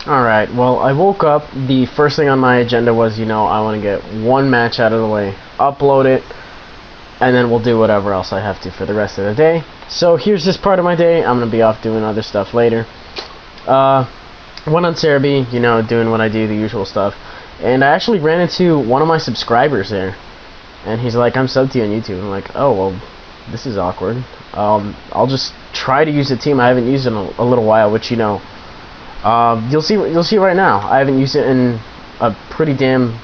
Alright, well, I woke up. The first thing on my agenda was, I want to get one match out of the way, upload it, and then we'll do whatever else I have to for the rest of the day. So here's this part of my day. I'm going to be off doing other stuff later. Went on Cerebi, doing what I do, the usual stuff. And I actually ran into one of my subscribers there. And he's like, I'm subbed to you on YouTube. I'm like, oh, well, this is awkward. I'll just try to use the team I haven't used in a little while, which, you'll see right now. I haven't used it in a pretty damn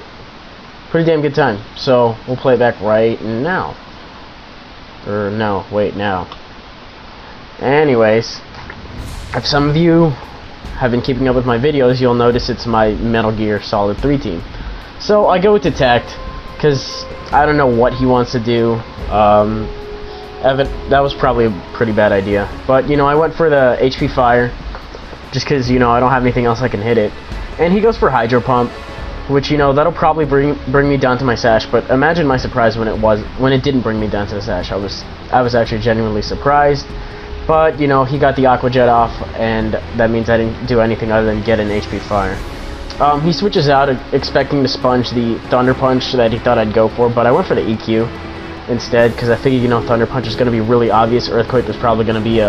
good time. So we'll play it back right now. Or no, wait, now. Anyways, if some of you have been keeping up with my videos, you'll notice it's my Metal Gear Solid 3 team. So I go with Detect because I don't know what he wants to do. That was probably a pretty bad idea. But I went for the HP Fire just because I don't have anything else I can hit it. And he goes for Hydro Pump, which that'll probably bring me down to my sash. But imagine my surprise when it didn't bring me down to the sash. I was actually genuinely surprised. But he got the Aqua Jet off, and that means I didn't do anything other than get an HP Fire. He switches out expecting to sponge the Thunder Punch that he thought I'd go for, but I went for the EQ instead because I figured Thunder Punch is going to be really obvious. Earthquake was probably going to be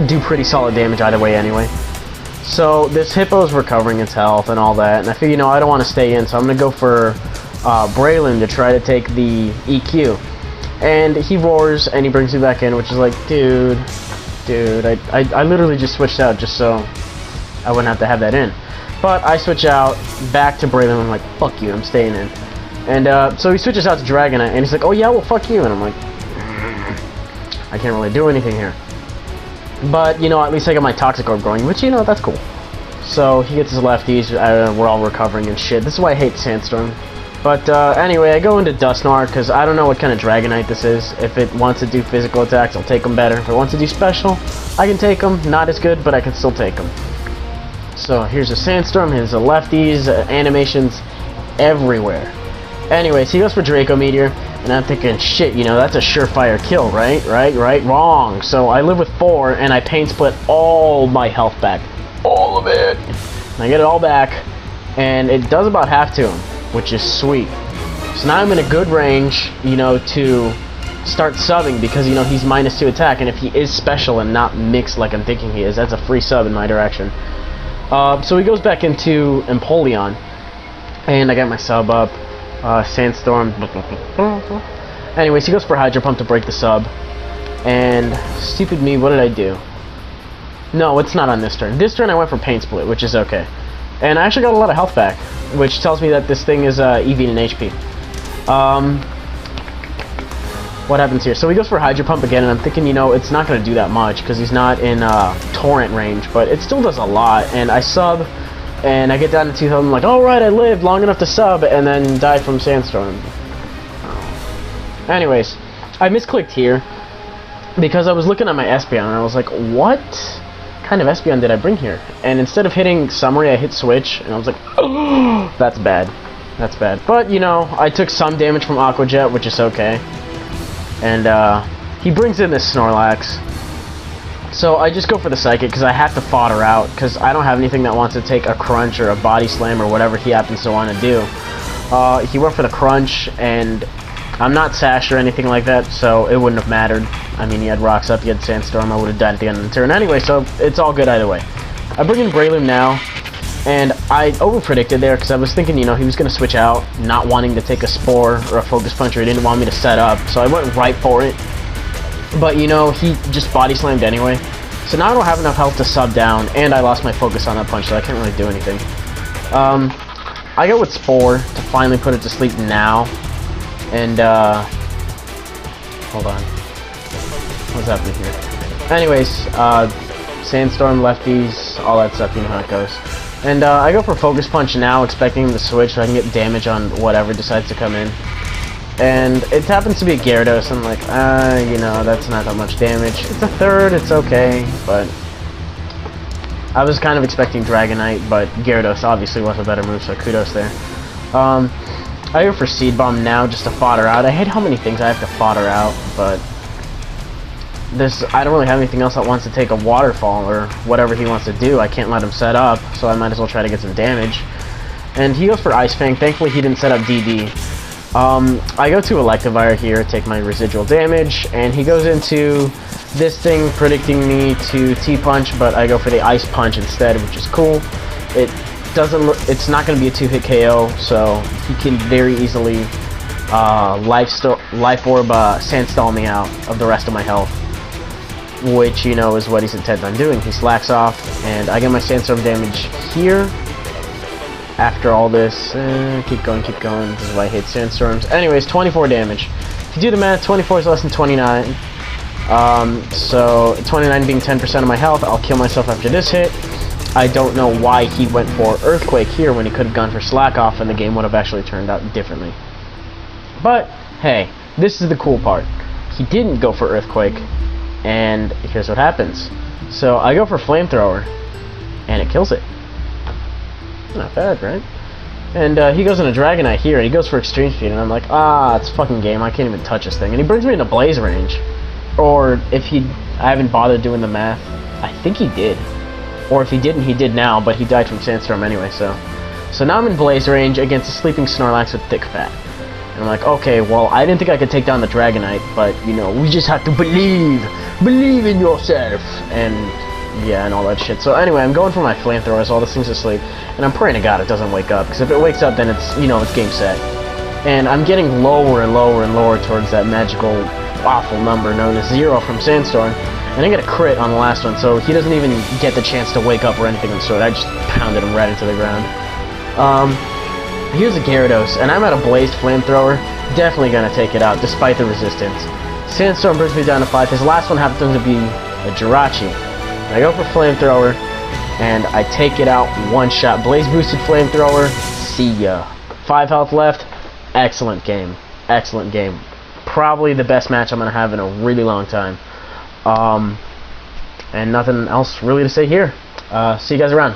do pretty solid damage either way anyway. So this Hippo's recovering its health and all that, and I figure I don't want to stay in, so I'm going to go for Braylon to try to take the EQ. And he roars and he brings me back in, which is like, dude, I literally just switched out just so I wouldn't have to have that in. But I switch out back to Braylon. I'm like, fuck you, I'm staying in. And so he switches out to Dragonite, and he's like, oh yeah, well fuck you. And I'm like, I can't really do anything here. But at least I got my Toxic Orb going, which that's cool. So he gets his lefties. We're all recovering and shit. This is why I hate Sandstorm. But anyway, I go into Dusknoir because I don't know what kind of Dragonite this is. If it wants to do physical attacks, I'll take them better. If it wants to do special, I can take them. Not as good, but I can still take them. So here's a Sandstorm, here's the lefties, animations everywhere. Anyways, he goes for Draco Meteor, and I'm thinking, shit, that's a surefire kill, right? Wrong. So I live with 4, and I Pain Split all my health back. All of it. And I get it all back, and it does about half to him, which is sweet. So now I'm in a good range, to start subbing, because, he's -2 attack, and if he is special and not mixed like I'm thinking he is, that's a free sub in my direction. So he goes back into Empoleon, and I got my sub up. Sandstorm. Anyways, he goes for Hydro Pump to break the sub. And stupid me, what did I do? No, it's not on this turn. This turn I went for Pain Split, which is okay. And I actually got a lot of health back, which tells me that this thing is EV in HP. What happens here? So he goes for Hydro Pump again, and I'm thinking, it's not going to do that much because he's not in Torrent range, but it still does a lot. And I sub, and I get down to 2,000. I'm like, all right, I lived long enough to sub, and then die from Sandstorm. Anyways, I misclicked here because I was looking at my Espeon, and I was like, what kind of Espeon did I bring here? And instead of hitting Summary, I hit Switch, and I was like, oh, that's bad. That's bad. But, I took some damage from Aqua Jet, which is okay. And he brings in this Snorlax. So I just go for the Psychic because I have to fodder out because I don't have anything that wants to take a Crunch or a Body Slam or whatever he happens to want to do. He went for the Crunch, and I'm not Sash or anything like that, so it wouldn't have mattered. I mean, he had Rocks up, he had Sandstorm, I would have died at the end of the turn anyway, so it's all good either way. I bring in Breloom now, and I over-predicted there because I was thinking, he was going to switch out, not wanting to take a Spore or a Focus Punch, or he didn't want me to set up, so I went right for it. But, he just Body Slammed anyway. So now I don't have enough health to sub down, and I lost my focus on that punch, so I can't really do anything. I go with Spore to finally put it to sleep now. And, hold on. What's happening here? Anyways, Sandstorm, lefties, all that stuff, you know how it goes. And I go for Focus Punch now, expecting him to switch so I can get damage on whatever decides to come in. And it happens to be a Gyarados, and I'm like, that's not that much damage. It's a third, it's okay, but I was kind of expecting Dragonite, but Gyarados obviously was a better move, so kudos there. I go for Seed Bomb now just to fodder out. I hate how many things I have to fodder out, but I don't really have anything else that wants to take a waterfall or whatever he wants to do. I can't let him set up, so I might as well try to get some damage. And he goes for Ice Fang. Thankfully, he didn't set up DD. I go to Electivire here, take my residual damage, and he goes into this thing, predicting me to T-Punch, but I go for the Ice Punch instead, which is cool. It's not going to be a 2-hit KO, so he can very easily Life Orb Sandstall me out of the rest of my health, which, you know, is what he's intent on doing. He slacks off, and I get my Sandstorm damage here. After all this, keep going, this is why I hate Sandstorms. Anyways, 24 damage. If you do the math, 24 is less than 29. So 29 being 10% of my health, I'll kill myself after this hit. I don't know why he went for Earthquake here when he could have gone for Slack Off and the game would have actually turned out differently. But, hey, this is the cool part. He didn't go for Earthquake, and here's what happens. So I go for Flamethrower, and it kills it. Not bad, right? And he goes into Dragonite here, and he goes for Extreme Speed, and I'm like, it's fucking game, I can't even touch this thing. And he brings me into Blaze range. Or if I haven't bothered doing the math, I think he did. Or if he didn't, he did now, but he died from Sandstorm anyway, so. So now I'm in Blaze range against a Sleeping Snorlax with Thick Fat. And I'm like, okay, well, I didn't think I could take down the Dragonite, but, you know, we just have to believe in yourself, and yeah, and all that shit. So anyway, I'm going for my Flamethrower as all this thing's asleep, and I'm praying to God it doesn't wake up, because if it wakes up, then it's, you know, it's game set. And I'm getting lower and lower and lower towards that magical, awful number known as 0 from Sandstorm, and I get a crit on the last one, so he doesn't even get the chance to wake up or anything of the sort. I just pounded him right into the ground. Here's a Gyarados, and I'm at a Blazed Flamethrower, definitely gonna take it out, despite the resistance. Sandstorm brings me down to 5, his last one happens to be a Jirachi. I go for Flamethrower, and I take it out one shot. Blaze boosted Flamethrower, see ya. 5 health left, excellent game. Excellent game. Probably the best match I'm gonna have in a really long time. And nothing else really to say here. See you guys around.